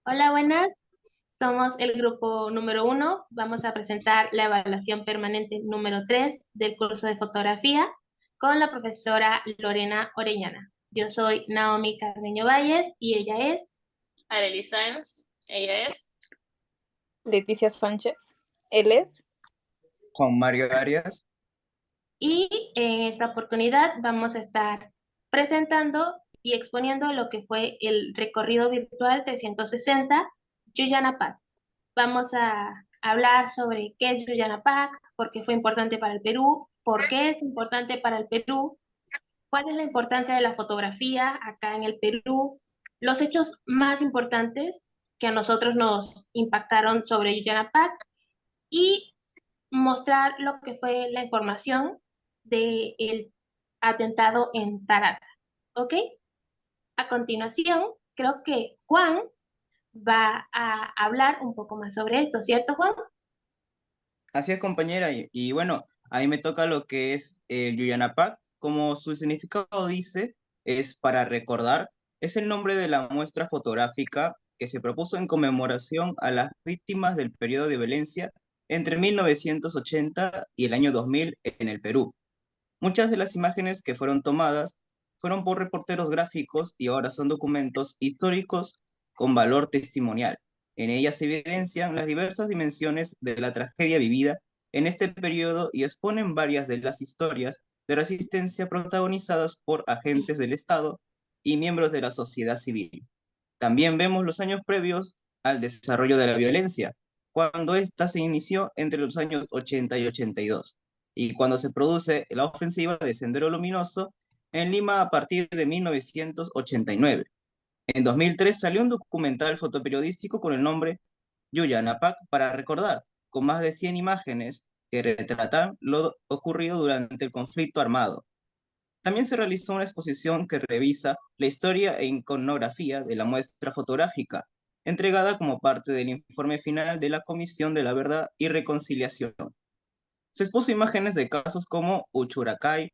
Hola, buenas. Somos el grupo número uno. Vamos a presentar la evaluación permanente número 3 del curso de fotografía con la profesora Lorena Orellana. Yo soy Naomi Carreño Valles y ella es. Arely Sáenz, ella es. Leticia Sánchez. Él es. Juan Mario Arias. Y en esta oportunidad vamos a estar presentando y exponiendo lo que fue el recorrido virtual 360 Yuyanapac. Vamos a hablar sobre qué es Yuyanapac, por qué fue importante para el Perú, por qué es importante para el Perú, cuál es la importancia de la fotografía acá en el Perú, los hechos más importantes que a nosotros nos impactaron sobre Yuyanapac y mostrar lo que fue la información del atentado en Tarata. ¿Ok? A continuación, creo que Juan va a hablar un poco más sobre esto, ¿cierto, Juan? Así es, compañera. Y bueno, a mí me toca lo que es el Yuyanapac. Como su significado dice, es para recordar. Es el nombre de la muestra fotográfica que se propuso en conmemoración a las víctimas del periodo de violencia entre 1980 y el año 2000 en el Perú. Muchas de las imágenes que fueron tomadas fueron por reporteros gráficos y ahora son documentos históricos con valor testimonial. En ellas se evidencian las diversas dimensiones de la tragedia vivida en este periodo y exponen varias de las historias de resistencia protagonizadas por agentes del Estado y miembros de la sociedad civil. También vemos los años previos al desarrollo de la violencia, cuando ésta se inició entre los años 80 y 82, y cuando se produce la ofensiva de Sendero Luminoso en Lima a partir de 1989. En 2003 salió un documental fotoperiodístico con el nombre Yuyanapac para recordar, con más de 100 imágenes que retratan lo ocurrido durante el conflicto armado. También se realizó una exposición que revisa la historia e iconografía de la muestra fotográfica, entregada como parte del informe final de la Comisión de la Verdad y Reconciliación. Se expuso imágenes de casos como Uchuracay,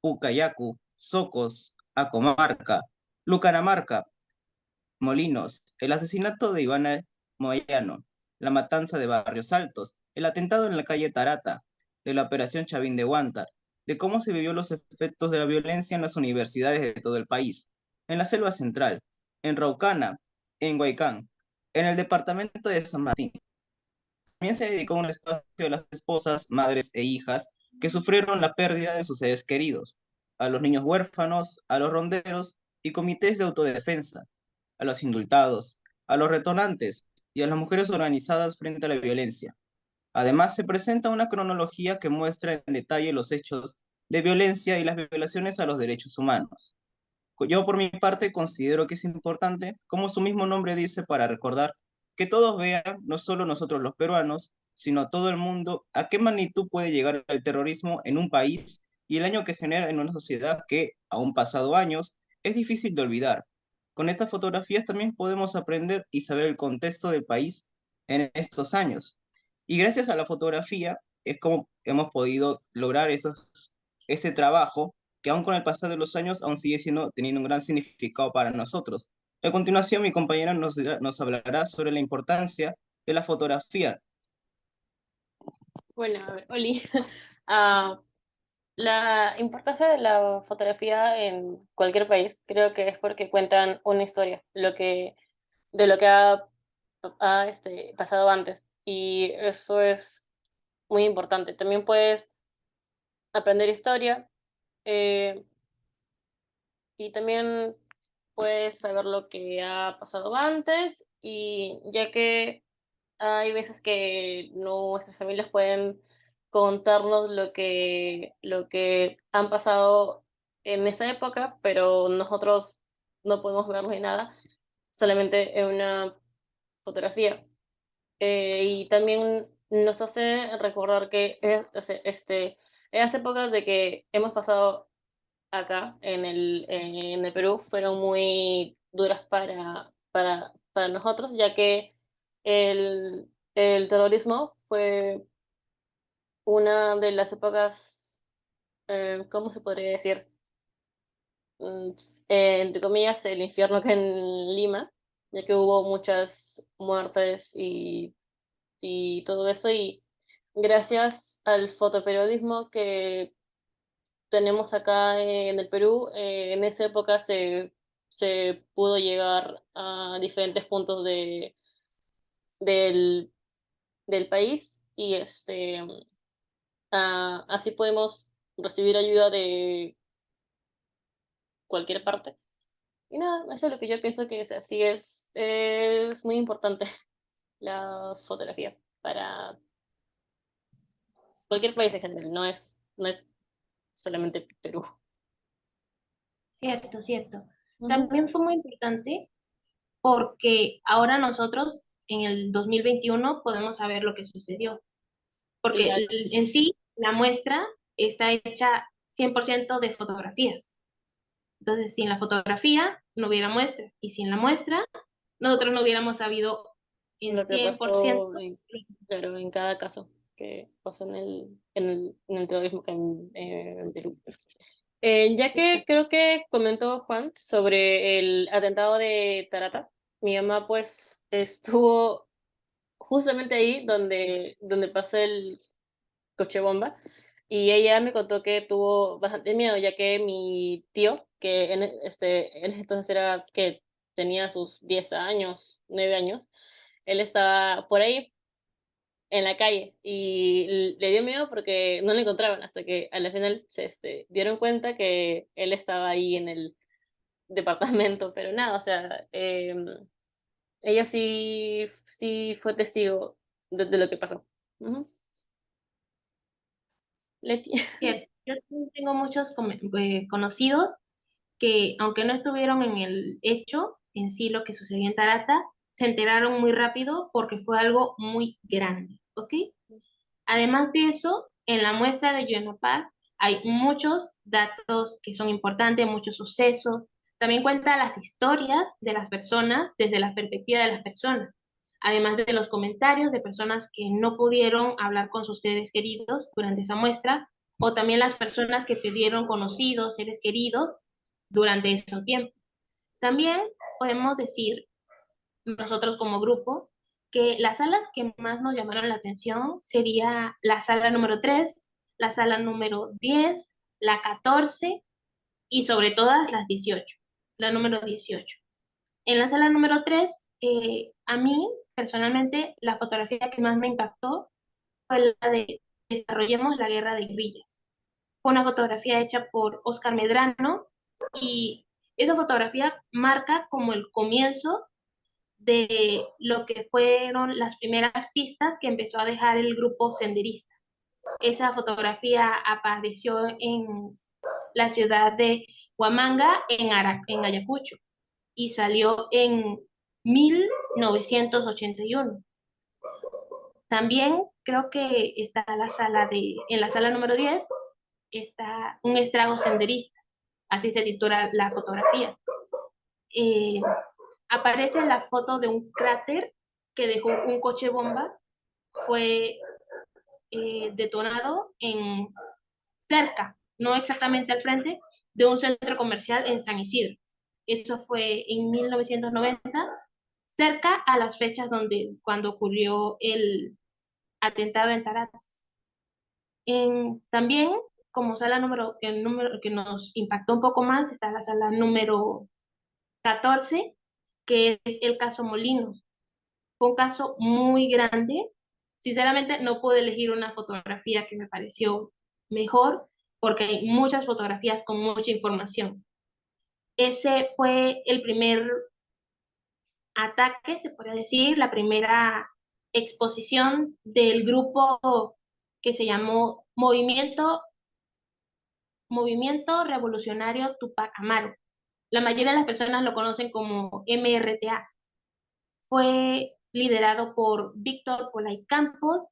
Ucayacu, Socos, Acomarca, Lucaramarca, Molinos, el asesinato de Ivana Moyano, la matanza de Barrios Altos, el atentado en la calle Tarata, de la operación Chavín de Huántar, de cómo se vivió los efectos de la violencia en las universidades de todo el país, en la selva central, en Raucana, en Huaycán, en el departamento de San Martín. También se dedicó un espacio a las esposas, madres e hijas que sufrieron la pérdida de sus seres queridos, a los niños huérfanos, a los ronderos y comités de autodefensa, a los indultados, a los retornantes y a las mujeres organizadas frente a la violencia. Además, se presenta una cronología que muestra en detalle los hechos de violencia y las violaciones a los derechos humanos. Yo por mi parte considero que es importante, como su mismo nombre dice, para recordar que todos vean, no solo nosotros los peruanos, sino todo el mundo, a qué magnitud puede llegar el terrorismo en un país y el daño que genera en una sociedad que, aún pasado años, es difícil de olvidar. Con estas fotografías también podemos aprender y saber el contexto del país en estos años. Y gracias a la fotografía es como hemos podido lograr ese trabajo que aún con el pasar de los años aún sigue teniendo un gran significado para nosotros. A continuación, mi compañera nos hablará sobre la importancia de la fotografía. Bueno, a ver, Oli. Ah, la importancia de la fotografía en cualquier país creo que es porque cuentan una historia, de lo que ha pasado antes. Y eso es muy importante. También puedes aprender historia, eh, y también puedes saber lo que ha pasado antes, y ya que hay veces que nuestras familias pueden contarnos lo que han pasado en esa época, pero nosotros no podemos verlo ni nada, solamente en una fotografía. Y también nos hace recordar que en las épocas de que hemos pasado acá en el Perú fueron muy duras para nosotros, ya que el terrorismo fue una de las épocas, ¿cómo se podría decir? Mm, Entre comillas, el infierno acá en Lima. ya que hubo muchas muertes y todo eso, y gracias al fotoperiodismo que tenemos acá en el Perú, en esa época se pudo llegar a diferentes puntos del, del país y así podemos recibir ayuda de cualquier parte. Y nada, eso es lo que yo pienso que es así, es muy importante la fotografía para cualquier país en general, no es solamente Perú. Cierto, cierto. Ujú. También fue muy importante porque ahora nosotros en el 2021 podemos saber lo que sucedió, porque Claro, en sí la muestra está hecha 100% de fotografías. Entonces, sin la fotografía no hubiera muestra, y sin la muestra nosotros no hubiéramos sabido en lo que 100%. pasó claro, en cada caso que pasó en el terrorismo que en Perú. Ya que Exacto. creo que comentó Juan sobre el atentado de Tarata, mi mamá pues estuvo justamente ahí donde pasó el coche bomba y ella me contó que tuvo bastante miedo ya que mi tío, que en ese entonces era que tenía sus 10 años, 9 años, él estaba por ahí en la calle y le dio miedo porque no lo encontraban hasta que a la final se dieron cuenta que él estaba ahí en el departamento, pero nada, o sea, ella sí fue testigo de lo que pasó. Ujú. Leti. Cierto. Yo tengo muchos conocidos que, aunque no estuvieron en el hecho en sí, lo que sucedió en Tarata, se enteraron muy rápido porque fue algo muy grande, ¿ok? Además de eso, en la muestra de Yuenapag hay muchos datos que son importantes, muchos sucesos. También cuenta las historias de las personas desde la perspectiva de las personas, además de los comentarios de personas que no pudieron hablar con sus seres queridos durante esa muestra, o también las personas que perdieron conocidos, seres queridos durante ese tiempo. También podemos decir nosotros como grupo, que las salas que más nos llamaron la atención sería la sala número 3, la sala número 10, la 14 y sobre todas las 18, la número 18. En la sala número 3, a mí personalmente la fotografía que más me impactó fue la de Desarrollemos la Guerra de Guerrillas. Fue una fotografía hecha por Oscar Medrano y esa fotografía marca como el comienzo de lo que fueron las primeras pistas que empezó a dejar el grupo senderista. Esa fotografía apareció en la ciudad de Huamanga, en Ayacucho, y salió en 1981. También creo que está en la sala número 10 está un estrago senderista, así se titula la fotografía. Eh, Aparece la foto de un cráter que dejó un coche bomba, fue detonado cerca, no exactamente al frente, de un centro comercial en San Isidro. Eso fue en 1990, cerca a las fechas cuando ocurrió el atentado en Tarata. También, como sala número que nos impactó un poco más, está la sala número 14, que es el caso Molinos. Fue un caso muy grande. Sinceramente, no pude elegir una fotografía que me pareció mejor porque hay muchas fotografías con mucha información. Ese fue el primer ataque, se podría decir, la primera exposición del grupo que se llamó Movimiento Revolucionario Tupac Amaru. La mayoría de las personas lo conocen como MRTA. Fue liderado por Víctor Polay Campos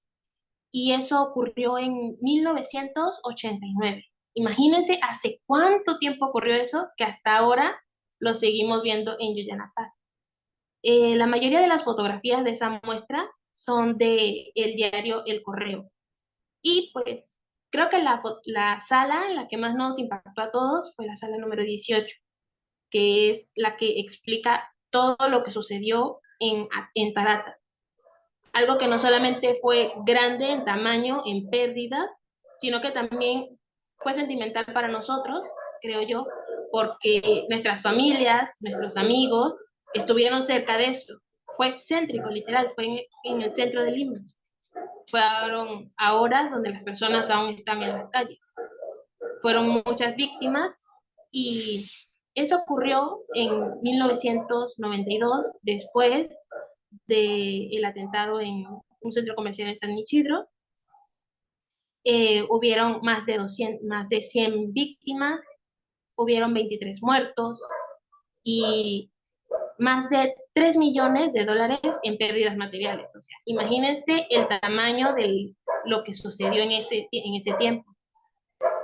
y eso ocurrió en 1989. Imagínense hace cuánto tiempo ocurrió eso que hasta ahora lo seguimos viendo en Yuyanapag. La mayoría de las fotografías de esa muestra son de el diario El Correo. Y pues creo que la sala en la que más nos impactó a todos fue la sala número 18, que es la que explica todo lo que sucedió en Tarata. Algo que no solamente fue grande en tamaño, en pérdidas, sino que también fue sentimental para nosotros, creo yo, porque nuestras familias, nuestros amigos estuvieron cerca de eso. Fue céntrico, literal, fue en el centro de Lima. Fueron a horas donde las personas aún están en las calles. Fueron muchas víctimas y eso ocurrió en 1992, después del atentado en un centro comercial en San Isidro. Hubieron más de 100 víctimas, hubieron 23 muertos y más de 3 millones de dólares en pérdidas materiales. O sea, imagínense el tamaño de lo que sucedió en ese tiempo.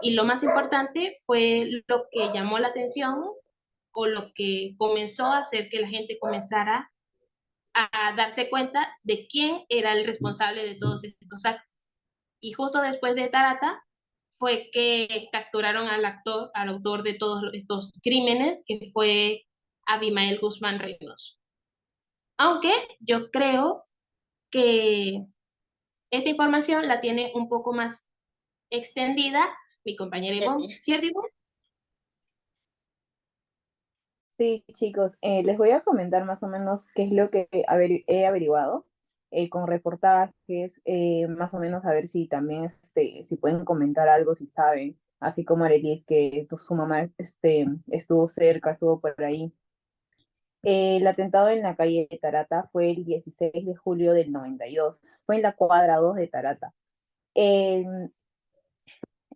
Y lo más importante fue lo que llamó la atención o lo que comenzó a hacer que la gente comenzara a darse cuenta de quién era el responsable de todos estos actos. Y justo después de Tarata fue que capturaron al autor de todos estos crímenes, que fue Abimael Guzmán Reynoso. Aunque yo creo que esta información la tiene un poco más extendida mi compañera Ivonne, ¿cierto, Ivonne? Sí, chicos, les voy a comentar más o menos qué es lo que he averiguado con reportajes, más o menos a ver si también si pueden comentar algo, si saben, así como Arelis, que su mamá estuvo cerca, estuvo por ahí. El atentado en la calle de Tarata fue el 16 de julio del 92, fue en la cuadra 2 de Tarata.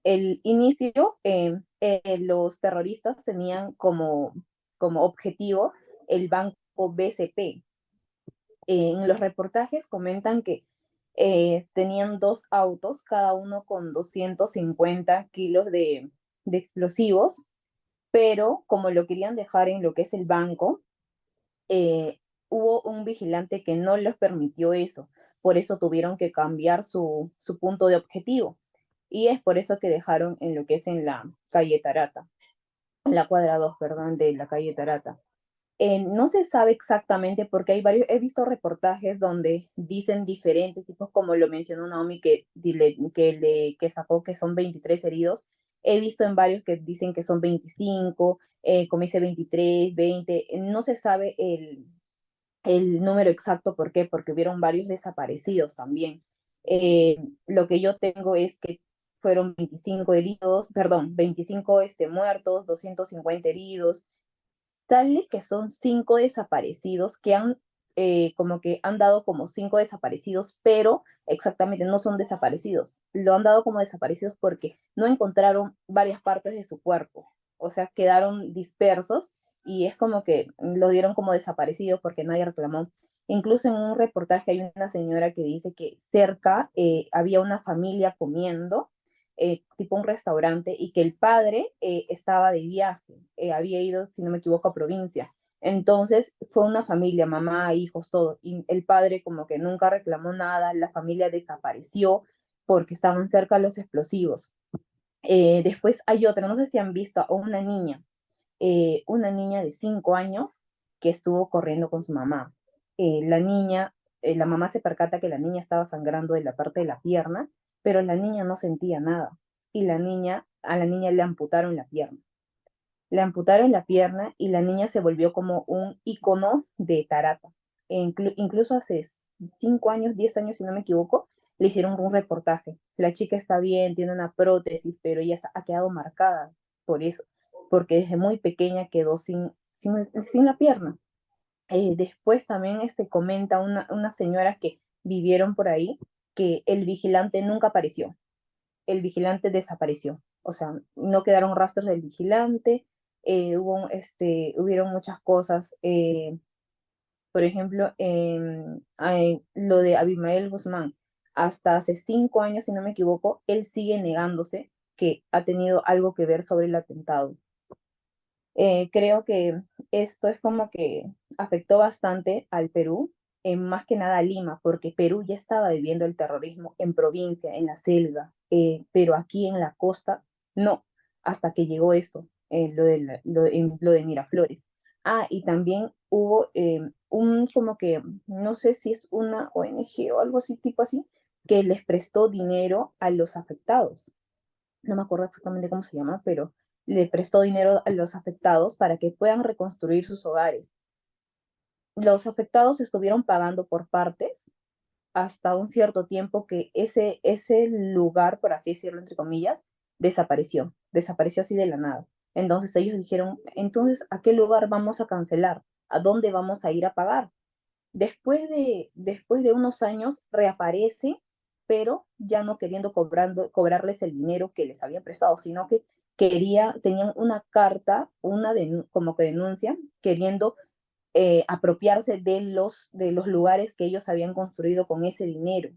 El inicio, los terroristas tenían como objetivo el banco BCP. En los reportajes comentan que tenían dos autos, cada uno con 250 kilos de explosivos, pero como lo querían dejar en lo que es el banco, hubo un vigilante que no les permitió eso. Por eso tuvieron que cambiar su punto de objetivo. Y es por eso que dejaron en lo que es en la calle Tarata, en la cuadra 2, perdón, de la calle Tarata. No se sabe exactamente porque he visto reportajes donde dicen diferentes tipos, como lo mencionó Naomi, que sacó que son 23 heridos. He visto en varios que dicen que son 25, como dice 23, 20. No se sabe el número exacto. ¿Por qué? Porque hubieron varios desaparecidos también. Lo que yo tengo es que fueron 25 heridos, perdón, 25 muertos, 250 heridos. Sale que son 5 desaparecidos que como que han dado como 5 desaparecidos, pero exactamente no son desaparecidos. Lo han dado como desaparecidos porque no encontraron varias partes de su cuerpo. O sea, quedaron dispersos y es como que lo dieron como desaparecidos porque nadie reclamó. Incluso en un reportaje hay una señora que dice que cerca había una familia comiendo, tipo un restaurante, y que el padre estaba de viaje, había ido, si no me equivoco, a provincia. Entonces fue una familia, mamá, hijos, todo, y el padre como que nunca reclamó nada, la familia desapareció porque estaban cerca los explosivos. Después hay otra, no sé si han visto a una niña de 5 años que estuvo corriendo con su mamá. La mamá se percata que la niña estaba sangrando de la parte de la pierna, pero la niña no sentía nada. Y a la niña le amputaron la pierna. Le amputaron la pierna y la niña se volvió como un icono de Tarata. Incluso hace 5 años, 10 años, si no me equivoco, le hicieron un reportaje. La chica está bien, tiene una prótesis, pero ella ha quedado marcada por eso, porque desde muy pequeña quedó sin la pierna. Después también comenta unas señoras que vivieron por ahí que el vigilante nunca apareció, el vigilante desapareció, o sea, no quedaron rastros del vigilante. Hubieron muchas cosas, por ejemplo, lo de Abimael Guzmán, hasta hace 5 años, si no me equivoco, él sigue negándose que ha tenido algo que ver sobre el atentado. Creo que esto es como que afectó bastante al Perú, más que nada a Lima, porque Perú ya estaba viviendo el terrorismo en provincia, en la selva, pero aquí en la costa no, hasta que llegó eso, lo de Miraflores. Y también hubo como que, no sé si es una ONG o algo así, tipo así, que les prestó dinero a los afectados. No me acuerdo exactamente cómo se llama, pero le prestó dinero a los afectados para que puedan reconstruir sus hogares. Los afectados estuvieron pagando por partes hasta un cierto tiempo que ese lugar, por así decirlo, entre comillas, desapareció así de la nada. Entonces ellos dijeron, entonces, ¿a qué lugar vamos a cancelar? ¿A dónde vamos a ir a pagar? Después de unos años reaparece, pero ya no queriendo cobrarles el dinero que les habían prestado, sino que tenían una carta, como que denuncia, queriendo apropiarse de los lugares que ellos habían construido con ese dinero.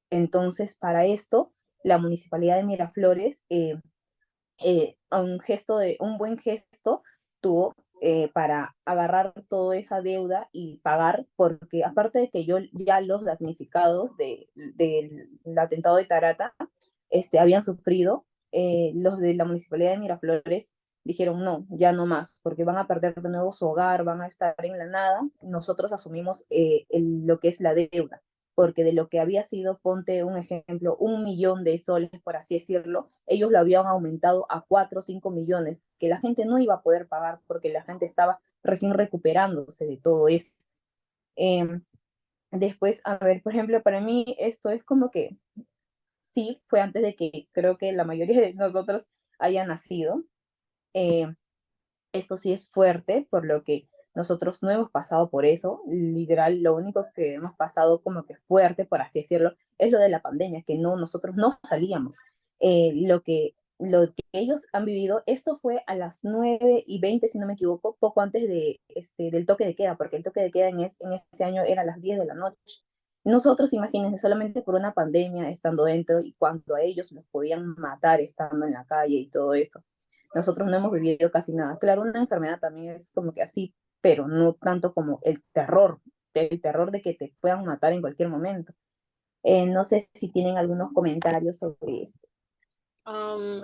Entonces, para esto, la Municipalidad de Miraflores, un buen gesto tuvo para agarrar toda esa deuda y pagar, porque aparte de que ya los damnificados del atentado de Tarata habían sufrido, los de la Municipalidad de Miraflores dijeron no, ya no más, porque van a perder de nuevo su hogar, van a estar en la nada, nosotros asumimos lo que es la deuda, porque de lo que había sido, ponte un ejemplo, 1 millón de soles, por así decirlo, ellos lo habían aumentado a 4 o 5 millones, que la gente no iba a poder pagar porque la gente estaba recién recuperándose de todo esto. Eh, Después, a ver, por ejemplo, para mí esto es como que sí, fue antes de que creo que la mayoría de nosotros haya nacido. Eh, Esto sí es fuerte, por lo que nosotros no hemos pasado por eso. Literal, lo único que hemos pasado como que fuerte, por así decirlo, es lo de la pandemia, que nosotros no salíamos. Lo que ellos han vivido, esto fue a las 9:20, si no me equivoco, poco antes del toque de queda, porque el toque de queda en ese año era a las 10 de la noche. Nosotros, imagínense, solamente por una pandemia estando dentro y cuando a ellos los podían matar estando en la calle y todo eso. Nosotros no hemos vivido casi nada. Claro, una enfermedad también es como que así, pero no tanto como el terror de que te puedan matar en cualquier momento. No sé si tienen algunos comentarios sobre esto.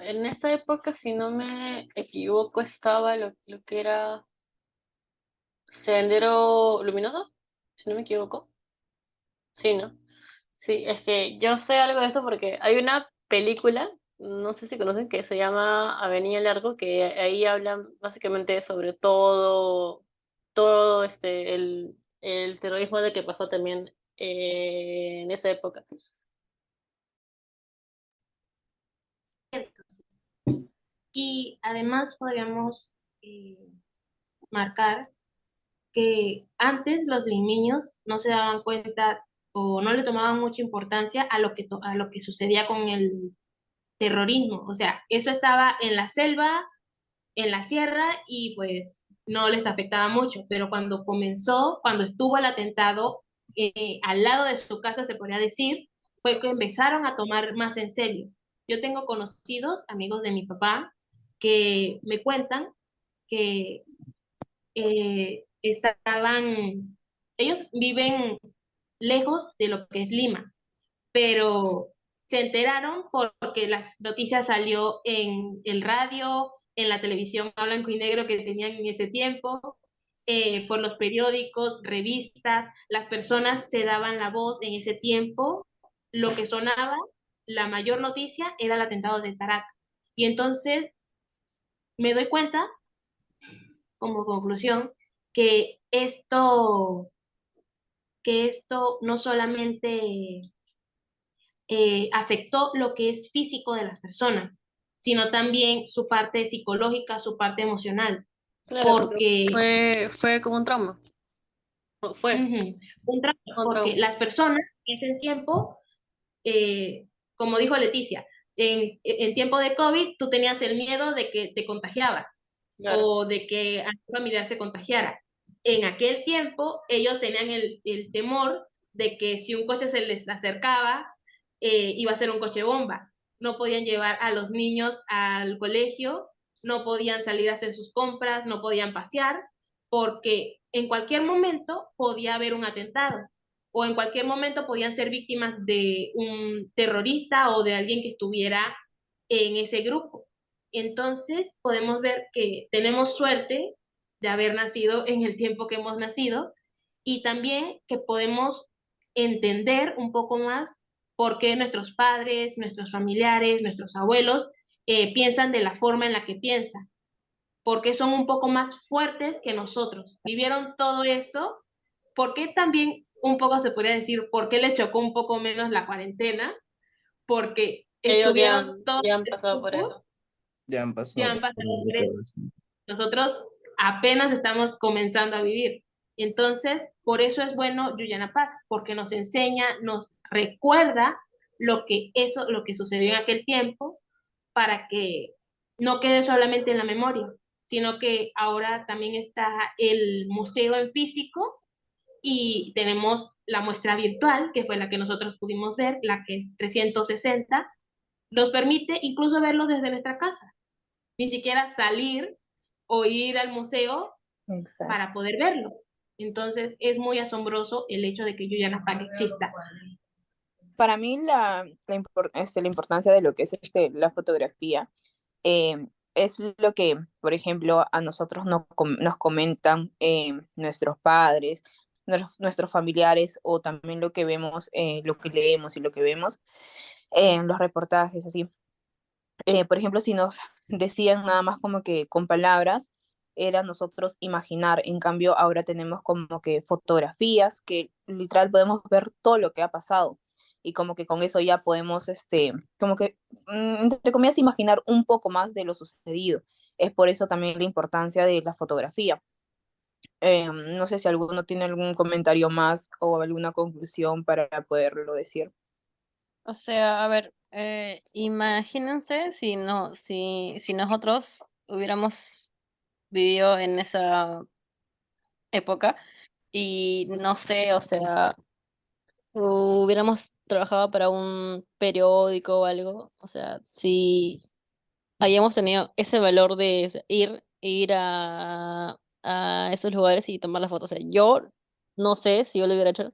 En esa época, si no me equivoco, estaba lo que era Sendero Luminoso, si no me equivoco. Sí, ¿no? Sí, es que yo sé algo de eso porque hay una película, no sé si conocen, que se llama Avenida Largo, que ahí hablan básicamente sobre todo el terrorismo de que pasó también en esa época. Y además podríamos eh, marcar que antes los limeños no se daban cuenta o no le tomaban mucha importancia a lo que sucedía con el terrorismo. O sea, eso estaba en la selva, en la sierra y pues no les afectaba mucho. Pero cuando estuvo el atentado al lado de su casa, se podría decir, fue que empezaron a tomar más en serio. Yo tengo conocidos, amigos de mi papá, que me cuentan que ellos viven lejos de lo que es Lima, pero se enteraron porque las noticias salió en el radio, en la televisión a blanco y negro que tenían en ese tiempo, por los periódicos, revistas, las personas se daban la voz en ese tiempo, lo que sonaba, la mayor noticia era el atentado de Tarata. Y entonces me doy cuenta, como conclusión, que esto no solamente afectó lo que es físico de las personas, sino también su parte psicológica, su parte emocional, Claro, porque porque fue como un trauma. Fue un trauma, un porque trauma. las personas en ese tiempo, como dijo Leticia, en tiempo de COVID tú tenías el miedo de que te contagiabas Claro. o de que a tu familiar se contagiara. En aquel tiempo ellos tenían el temor de que si un coche se les acercaba, iba a ser un coche bomba. No podían llevar a los niños al colegio, no podían salir a hacer sus compras, no podían pasear, porque en cualquier momento podía haber un atentado o en cualquier momento podían ser víctimas de un terrorista o de alguien que estuviera en ese grupo. Entonces podemos ver que tenemos suerte de haber nacido en el tiempo que hemos nacido, y también que podemos entender un poco más por qué nuestros padres, nuestros familiares, nuestros abuelos piensan de la forma en la que piensan, porque son un poco más fuertes que nosotros. Vivieron todo eso, porque también un poco se podría decir, por qué les chocó un poco menos la cuarentena, porque Ellos estuvieron todo ya han el pasado por tiempo, eso. Ya han pasado ya han pasado por por eso. todo eso. Nosotros apenas estamos comenzando a vivir. Entonces, por eso es bueno Yuyanapak, porque nos enseña, nos recuerda lo que sucedió en aquel tiempo, para que no quede solamente en la memoria, sino que ahora también está el museo en físico y tenemos la muestra virtual, que fue la que nosotros pudimos ver, la que es 360, nos permite incluso verlos desde nuestra casa, ni siquiera salir o ir al museo Exacto. para poder verlo. Entonces es muy asombroso el hecho de que Yuyanapak exista. Para mí la importancia de lo que es la fotografía es lo que, por ejemplo, a nosotros nos comentan nuestros padres, nuestros familiares, o también lo que vemos, lo que leemos y lo que vemos en los reportajes, así. Por ejemplo, si nos decían nada más como que con palabras, era nosotros imaginar. En cambio, ahora tenemos como que fotografías que literal podemos ver todo lo que ha pasado. Y como que con eso ya podemos, como que, entre comillas, imaginar un poco más de lo sucedido. Es por eso también la importancia de la fotografía. No sé si alguno tiene algún comentario más o alguna conclusión para poderlo decir. O sea, a ver, imagínense si nosotros hubiéramos vivido en esa época y no sé, o sea, hubiéramos trabajado para un periódico o algo, o sea, si hayamos tenido ese valor de ir a esos lugares y tomar las fotos. O sea, yo no sé si yo lo hubiera hecho,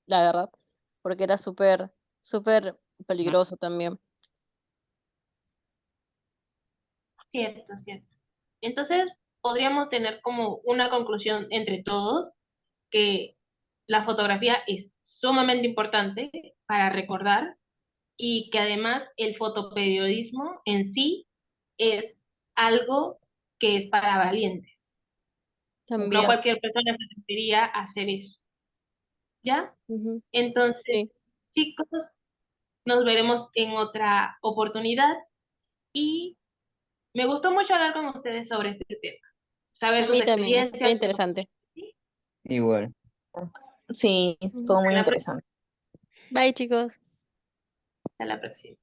la verdad, porque era súper peligroso también. Cierto, cierto. Entonces podríamos tener como una conclusión entre todos que la fotografía es sumamente importante para recordar y que además el fotoperiodismo en sí es algo que es para valientes. No También. cualquier persona se atrevería a hacer eso, ¿ya? Ujú. Entonces, Sí, chicos, nos veremos en otra oportunidad y me gustó mucho hablar con ustedes sobre este tema, a saber sus mí también, es súper experiencias, sus interesante. opiniones. Igual. Sí, Ujú. estuvo muy Hasta interesante. Bye, chicos. la próxima.